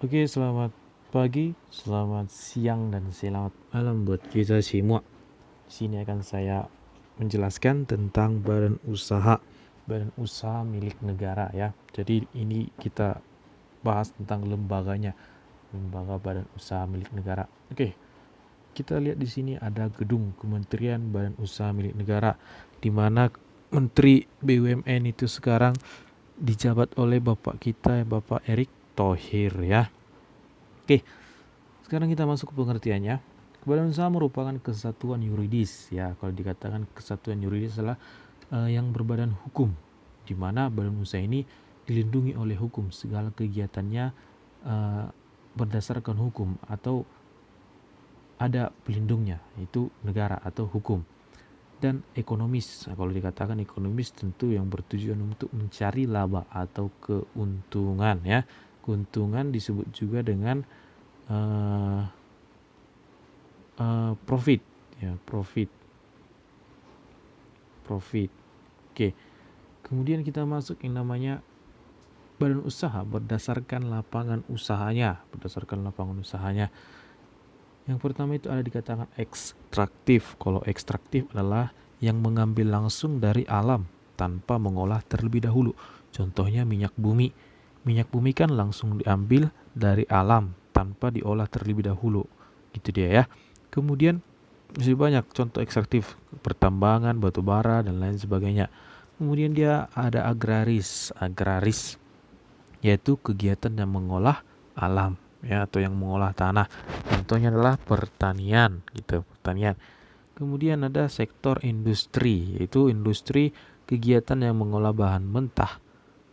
Oke, selamat pagi, selamat siang, dan selamat malam buat kita semua. Di sini akan saya menjelaskan tentang badan usaha milik negara ya. Jadi ini kita bahas tentang lembaganya, lembaga badan usaha milik negara. Oke, kita lihat di sini ada gedung Kementerian Badan Usaha Milik Negara, di mana Menteri BUMN itu sekarang dijabat oleh Bapak kita, Bapak Erick Thohir ya. Oke, sekarang kita masuk ke pengertiannya. Badan usaha merupakan kesatuan yuridis ya. Kalau dikatakan kesatuan yuridis adalah yang berbadan hukum, di mana badan usaha ini dilindungi oleh hukum. Segala kegiatannya berdasarkan hukum atau ada pelindungnya, itu negara atau hukum. Dan ekonomis, nah, kalau dikatakan ekonomis tentu yang bertujuan untuk mencari laba atau keuntungan ya. Keuntungan disebut juga dengan profit ya, profit. Oke, kemudian kita masuk yang namanya badan usaha berdasarkan lapangan usahanya. Yang pertama itu ada dikatakan ekstraktif. Kalau ekstraktif adalah yang mengambil langsung dari alam tanpa mengolah terlebih dahulu. Contohnya minyak bumi. Minyak bumi kan langsung diambil dari alam tanpa diolah terlebih dahulu. Gitu dia ya. Kemudian masih banyak contoh ekstraktif, pertambangan, batu bara, dan lain sebagainya. Kemudian dia ada agraris yaitu kegiatan yang mengolah alam ya, atau yang mengolah tanah. Contohnya adalah pertanian gitu, pertanian. Kemudian ada sektor industri, yaitu industri kegiatan yang mengolah bahan mentah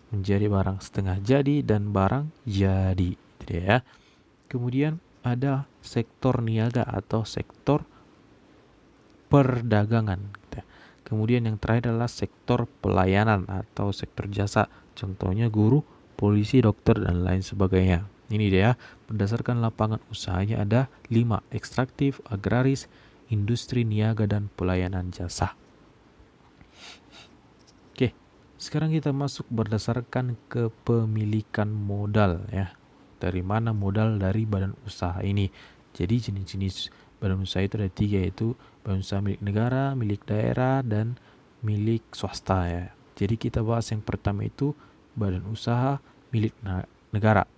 menjadi barang setengah jadi dan barang jadi gitu ya. Kemudian ada sektor niaga atau sektor perdagangan. Kemudian yang terakhir adalah sektor pelayanan atau sektor jasa. Contohnya guru, polisi, dokter, dan lain sebagainya. Ini dia, berdasarkan lapangan usahanya ada 5, ekstraktif, agraris, industri, niaga, dan pelayanan jasa. Oke, sekarang kita masuk berdasarkan kepemilikan modal ya. Dari mana modal dari badan usaha ini? Jadi jenis-jenis badan usaha itu ada 3, yaitu badan usaha milik negara, milik daerah, dan milik swasta ya. Jadi kita bahas yang pertama itu badan usaha milik negara.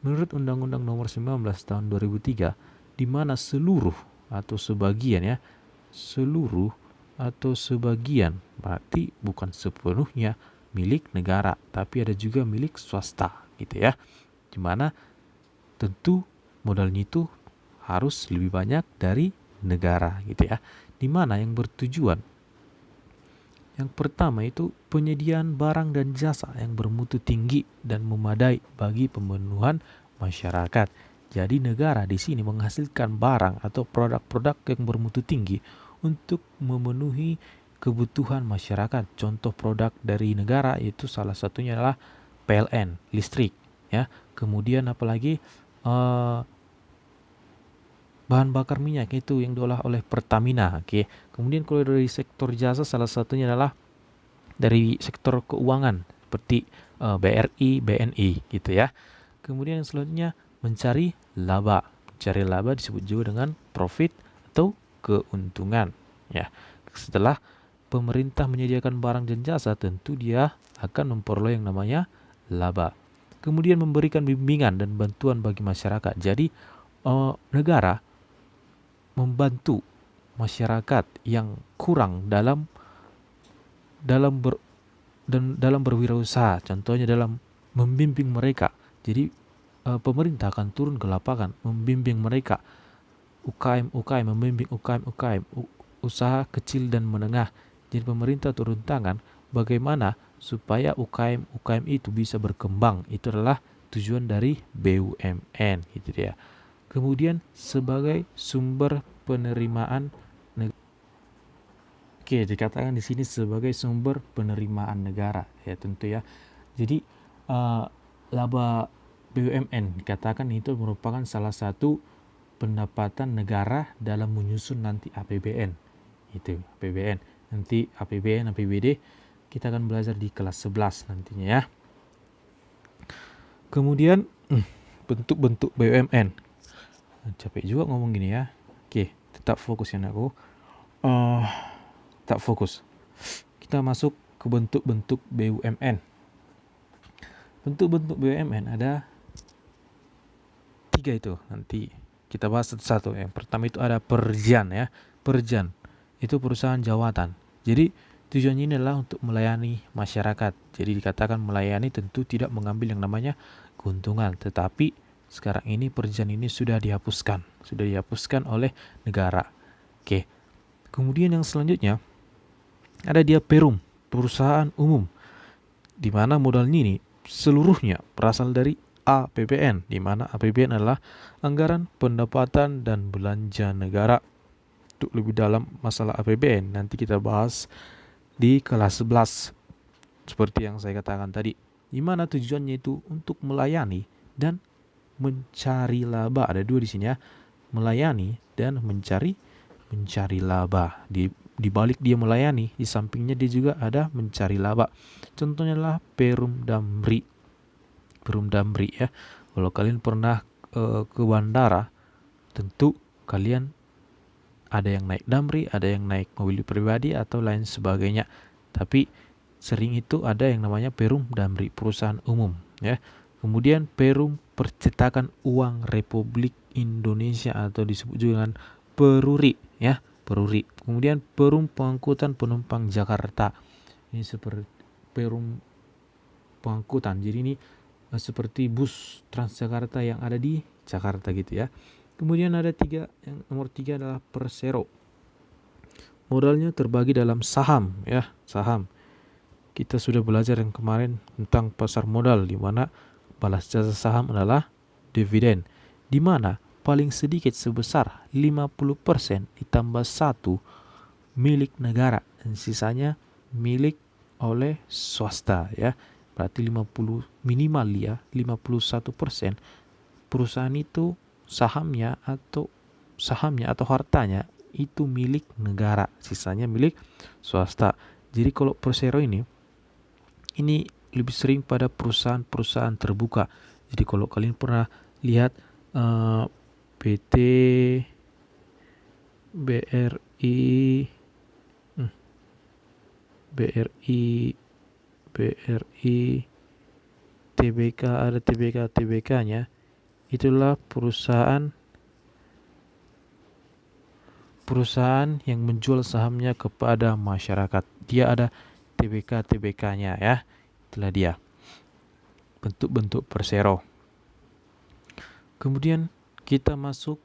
Menurut Undang-Undang Nomor 19 Tahun 2003, di mana seluruh atau sebagian ya, seluruh atau sebagian berarti bukan sepenuhnya milik negara, tapi ada juga milik swasta gitu ya. Di mana tentu modalnya itu harus lebih banyak dari negara gitu ya. Di mana yang bertujuan, yang pertama itu penyediaan barang dan jasa yang bermutu tinggi dan memadai bagi pemenuhan masyarakat. Jadi negara di sini menghasilkan barang atau produk-produk yang bermutu tinggi untuk memenuhi kebutuhan masyarakat. Contoh produk dari negara itu salah satunya adalah PLN, listrik ya. Kemudian apalagi bahan bakar minyak itu yang diolah oleh Pertamina. Oke. Kemudian kalau dari sektor jasa salah satunya adalah dari sektor keuangan seperti BRI, BNI gitu ya. Kemudian yang selanjutnya mencari laba. Mencari laba disebut juga dengan profit atau keuntungan ya. Setelah pemerintah menyediakan barang dan jasa, tentu dia akan memperoleh yang namanya laba. Kemudian memberikan bimbingan dan bantuan bagi masyarakat. Jadi negara membantu masyarakat yang kurang dalam berwirausaha, contohnya dalam membimbing mereka. Jadi pemerintah akan turun ke lapangan membimbing mereka, UKM membimbing UKM usaha kecil dan menengah. Jadi pemerintah turun tangan bagaimana supaya UKM itu bisa berkembang. Itu adalah tujuan dari BUMN gitu dia. Kemudian sebagai sumber penerimaan negara. Oke, dikatakan di sini sebagai sumber penerimaan negara ya tentu ya. Jadi laba BUMN dikatakan itu merupakan salah satu pendapatan negara dalam menyusun nanti APBN. Itu APBN. Nanti APBN, APBD kita akan belajar di kelas 11 nantinya ya. Kemudian bentuk-bentuk BUMN. Capek juga ngomong gini ya. Oke, tetap fokus ya aku. Tak fokus. Kita masuk ke bentuk-bentuk BUMN. Bentuk-bentuk BUMN ada 3 itu. Nanti kita bahas satu-satu. Yang pertama itu ada Perjan ya. Perjan itu perusahaan jawatan. Jadi tujuannya ini adalah untuk melayani masyarakat. Jadi dikatakan melayani tentu tidak mengambil yang namanya keuntungan. Tetapi sekarang ini Perjan ini sudah dihapuskan. Sudah dihapuskan oleh negara. Oke. Kemudian yang selanjutnya ada dia Perum, perusahaan umum. Di mana modalnya ini seluruhnya berasal dari APBN, di mana APBN adalah anggaran pendapatan dan belanja negara. Untuk lebih dalam masalah APBN nanti kita bahas di kelas 11 seperti yang saya katakan tadi, di mana tujuannya itu untuk melayani dan mencari laba. Ada 2 di sini ya, melayani dan mencari laba. Di balik dia melayani, di sampingnya dia juga ada mencari laba. Contohnya adalah Perum Damri ya. Kalau kalian pernah ke bandara, tentu kalian ada yang naik Damri, ada yang naik mobil pribadi atau lain sebagainya. Tapi sering itu ada yang namanya Perum Damri, perusahaan umum ya. Kemudian Perum Percetakan Uang Republik Indonesia atau disebut juga dengan Peruri ya, Peruri. Kemudian Perum Pengangkutan Penumpang Jakarta. Ini seperti Perum Pengangkutan. Jadi ini seperti bus Transjakarta yang ada di Jakarta gitu ya. Kemudian ada 3, yang nomor 3 adalah Persero. Modalnya terbagi dalam saham ya, saham. Kita sudah belajar yang kemarin tentang pasar modal, di mana balas jasa saham adalah dividen, di mana paling sedikit sebesar 50% ditambah 1 milik negara dan sisanya milik oleh swasta ya. Berarti 50 minimal ya, 51% perusahaan itu sahamnya atau hartanya itu milik negara, sisanya milik swasta. Jadi kalau Persero ini lebih sering pada perusahaan-perusahaan terbuka. Jadi kalau kalian pernah lihat PT BRI TBK, ada TBK-nya, itulah perusahaan yang menjual sahamnya kepada masyarakat. Dia ada TBK-nya ya. Itulah dia bentuk-bentuk Persero. Kemudian kita masuk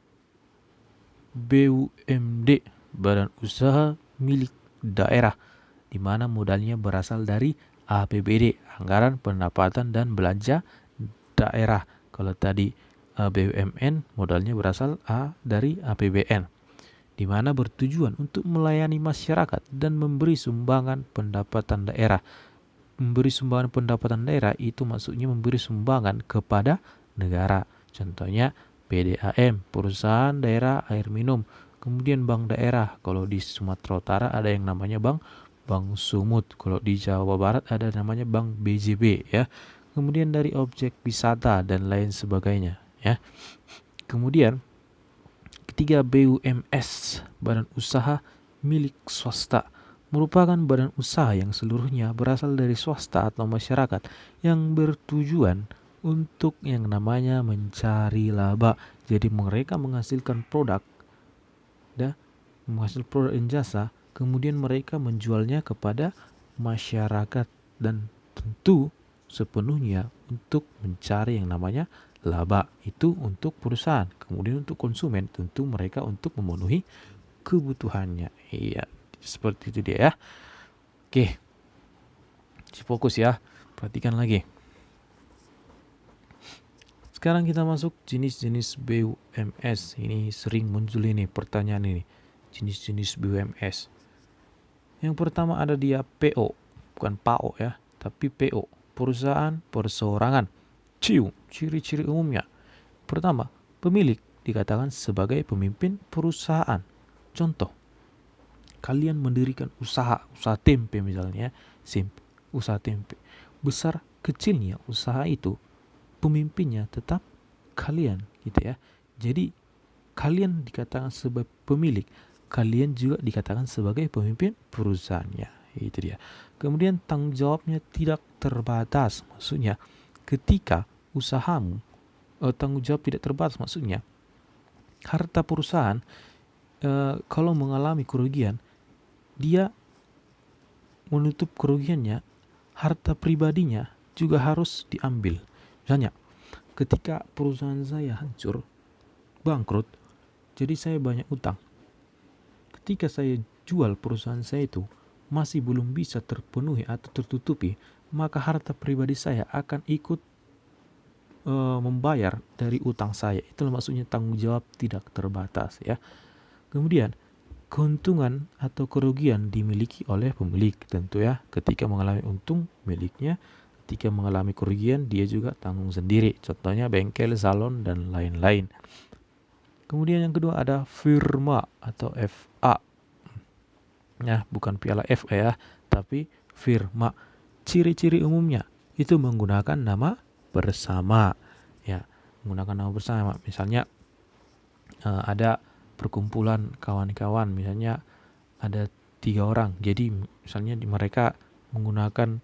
BUMD, Badan Usaha Milik Daerah, di mana modalnya berasal dari APBD, anggaran pendapatan dan belanja daerah. Kalau tadi BUMN modalnya berasal dari APBN, di mana bertujuan untuk melayani masyarakat dan memberi sumbangan pendapatan daerah. Memberi sumbangan pendapatan daerah itu maksudnya memberi sumbangan kepada negara. Contohnya PDAM, Perusahaan Daerah Air Minum. Kemudian bank daerah, kalau di Sumatera Utara ada yang namanya Bank Sumut. Kalau di Jawa Barat ada namanya Bank BJB ya. Kemudian dari objek wisata dan lain sebagainya ya. Kemudian ketiga, BUMS, Badan Usaha Milik Swasta, merupakan badan usaha yang seluruhnya berasal dari swasta atau masyarakat yang bertujuan untuk yang namanya mencari laba. Jadi mereka menghasilkan produk dan jasa, kemudian mereka menjualnya kepada masyarakat dan tentu sepenuhnya untuk mencari yang namanya laba. Itu untuk perusahaan. Kemudian untuk konsumen tentu mereka untuk memenuhi kebutuhannya. Iya, seperti itu dia ya. Oke, fokus ya, perhatikan lagi. Sekarang kita masuk jenis-jenis BUMS. Ini sering muncul ini pertanyaan ini, jenis-jenis BUMS. Yang pertama ada dia PO, bukan PAO ya, tapi PO, perusahaan perseorangan. Ciri-ciri umumnya. Pertama, pemilik dikatakan sebagai pemimpin perusahaan. Contoh, kalian mendirikan usaha tempe misalnya, usaha tempe. Besar kecilnya usaha itu, pemimpinnya tetap kalian gitu ya. Jadi kalian dikatakan sebagai pemilik, kalian juga dikatakan sebagai pemimpin perusahaannya. Itu dia. Kemudian tanggung jawabnya tidak terbatas. Maksudnya ketika usahamu tanggung jawab tidak terbatas, maksudnya harta perusahaan kalau mengalami kerugian, dia menutup kerugiannya, harta pribadinya juga harus diambil. Misalnya ketika perusahaan saya hancur, bangkrut, jadi saya banyak utang. Ketika saya jual perusahaan saya itu masih belum bisa terpenuhi atau tertutupi, maka harta pribadi saya akan ikut membayar dari utang saya. Itulah maksudnya tanggung jawab tidak terbatas ya. Kemudian keuntungan atau kerugian dimiliki oleh pemilik tentu ya. Ketika mengalami untung miliknya, ketika mengalami kerugian dia juga tanggung sendiri. Contohnya bengkel, salon dan lain-lain. Kemudian yang kedua ada firma atau FA. Nah, bukan piala FA ya, tapi firma. Ciri-ciri umumnya itu menggunakan nama bersama ya, menggunakan nama bersama. Misalnya ada perkumpulan kawan-kawan, misalnya ada 3 orang, jadi misalnya mereka menggunakan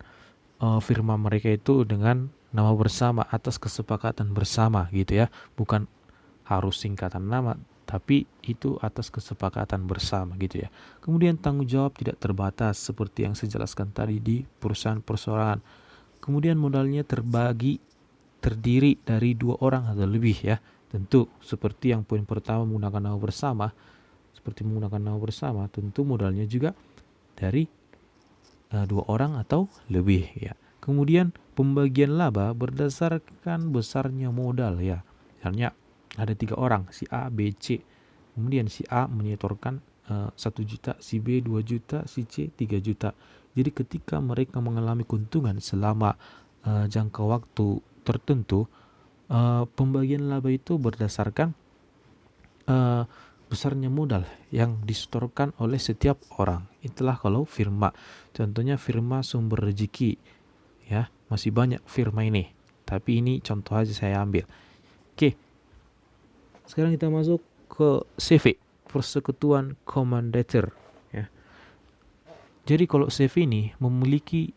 firma mereka itu dengan nama bersama atas kesepakatan bersama gitu ya, bukan harus singkatan nama, tapi itu atas kesepakatan bersama gitu ya. Kemudian tanggung jawab tidak terbatas seperti yang saya jelaskan tadi di perusahaan perseorangan. Kemudian modalnya terdiri dari 2 orang atau lebih ya. Tentu seperti yang poin pertama menggunakan nama bersama, tentu modalnya juga dari 2 orang atau lebih ya. Kemudian pembagian laba berdasarkan besarnya modal ya. Misalnya ada 3 orang, si A, B, C. Kemudian si A menyetorkan 1 juta, si B 2 juta, si C 3 juta. Jadi ketika mereka mengalami keuntungan selama jangka waktu tertentu, pembagian laba itu berdasarkan besarnya modal yang disetorkan oleh setiap orang. Itulah kalau firma. Contohnya firma Sumber Rezeki ya, masih banyak firma ini, tapi ini contoh aja saya ambil. Oke, sekarang kita masuk ke CV, Persekutuan Kommandator ya. Jadi kalau CV ini memiliki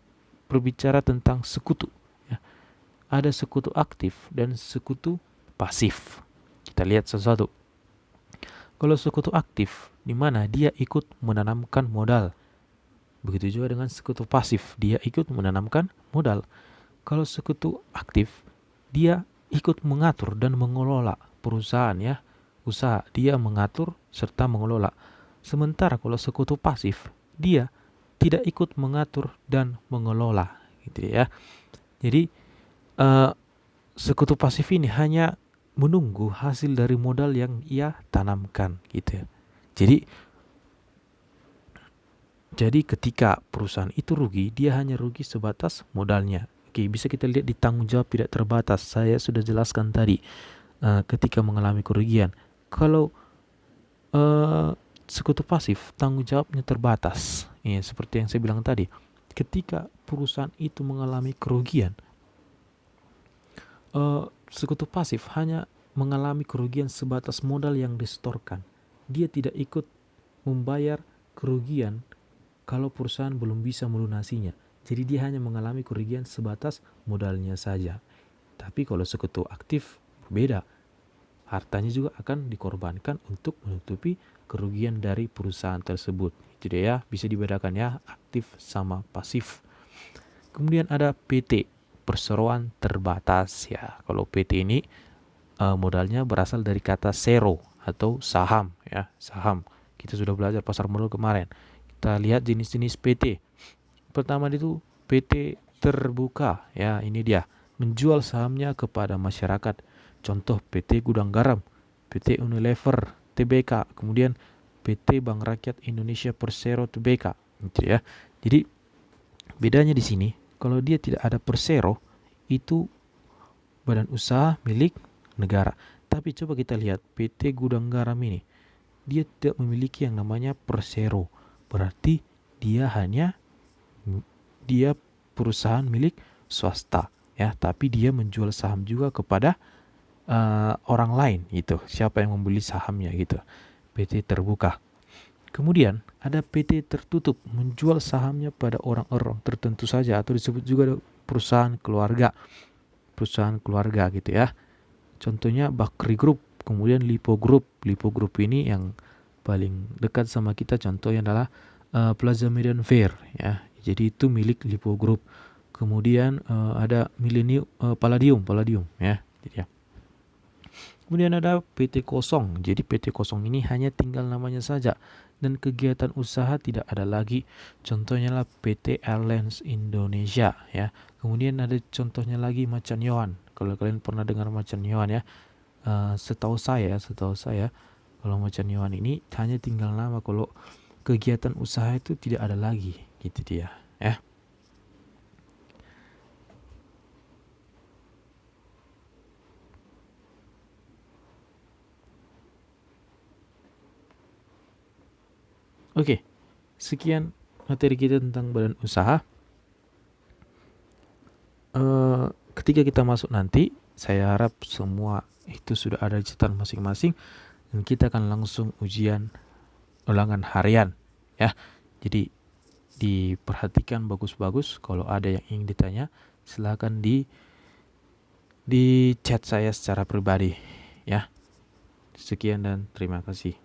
berbicara tentang sekutu ya. Ada sekutu aktif dan sekutu pasif. Kita lihat satu-satu. Kalau sekutu aktif, di mana dia ikut menanamkan modal. Begitu juga dengan sekutu pasif, dia ikut menanamkan modal. Kalau sekutu aktif, dia ikut mengatur dan mengelola perusahaan ya, usaha. Dia mengatur serta mengelola. Sementara kalau sekutu pasif, dia tidak ikut mengatur dan mengelola gitu ya. Jadi sekutu pasif ini hanya menunggu hasil dari modal yang ia tanamkan gitu ya. Jadi ketika perusahaan itu rugi, dia hanya rugi sebatas modalnya. Oke, bisa kita lihat di tanggung jawab tidak terbatas. Saya sudah jelaskan tadi ketika mengalami kerugian. Kalau sekutu pasif, tanggung jawabnya terbatas. Ya, seperti yang saya bilang tadi. Ketika perusahaan itu mengalami kerugian, sekutu pasif hanya mengalami kerugian sebatas modal yang disetorkan. Dia tidak ikut membayar kerugian kalau perusahaan belum bisa melunasinya. Jadi dia hanya mengalami kerugian sebatas modalnya saja. Tapi kalau sekutu aktif berbeda. Hartanya juga akan dikorbankan untuk menutupi kerugian dari perusahaan tersebut. Itu dia ya, bisa dibedakan ya, aktif sama pasif. Kemudian ada PT, perseroan terbatas ya. Kalau PT ini modalnya berasal dari kata sero atau saham ya, saham. Kita sudah belajar pasar modal kemarin. Kita lihat jenis-jenis PT. Pertama itu PT terbuka ya, ini dia, menjual sahamnya kepada masyarakat. Contoh PT Gudang Garam, PT Unilever Tbk, kemudian PT Bank Rakyat Indonesia Persero Tbk gitu ya. Jadi bedanya di sini, kalau dia tidak ada Persero, itu badan usaha milik negara. Tapi coba kita lihat PT Gudang Garam ini, dia tidak memiliki yang namanya Persero. Berarti dia perusahaan milik swasta ya, tapi dia menjual saham juga kepada orang lain gitu, siapa yang membeli sahamnya gitu. PT terbuka. Kemudian ada PT tertutup, menjual sahamnya pada orang-orang tertentu saja atau disebut juga perusahaan keluarga gitu ya. Contohnya Bakri Group, kemudian Lipo Group. Lipo Group ini yang paling dekat sama kita contohnya adalah Plaza Medan Fair ya. Jadi itu milik Lipo Group. Kemudian ada Palladium ya. Jadi ya. Kemudian ada PT Kosong. Jadi PT Kosong ini hanya tinggal namanya saja dan kegiatan usaha tidak ada lagi. Contohnya lah PT Airlines Indonesia ya. Kemudian ada contohnya lagi Macan Yohan. Kalau kalian pernah dengar Macan Yohan ya, setahu saya kalau Macan Yohan ini hanya tinggal nama, kalau kegiatan usaha itu tidak ada lagi gitu dia ya. Oke, sekian materi kita tentang badan usaha. Ketika kita masuk nanti, saya harap semua itu sudah ada di catatan masing-masing dan kita akan langsung ujian ulangan harian ya. Jadi diperhatikan bagus-bagus. Kalau ada yang ingin ditanya, silakan di chat saya secara pribadi ya. Sekian dan terima kasih.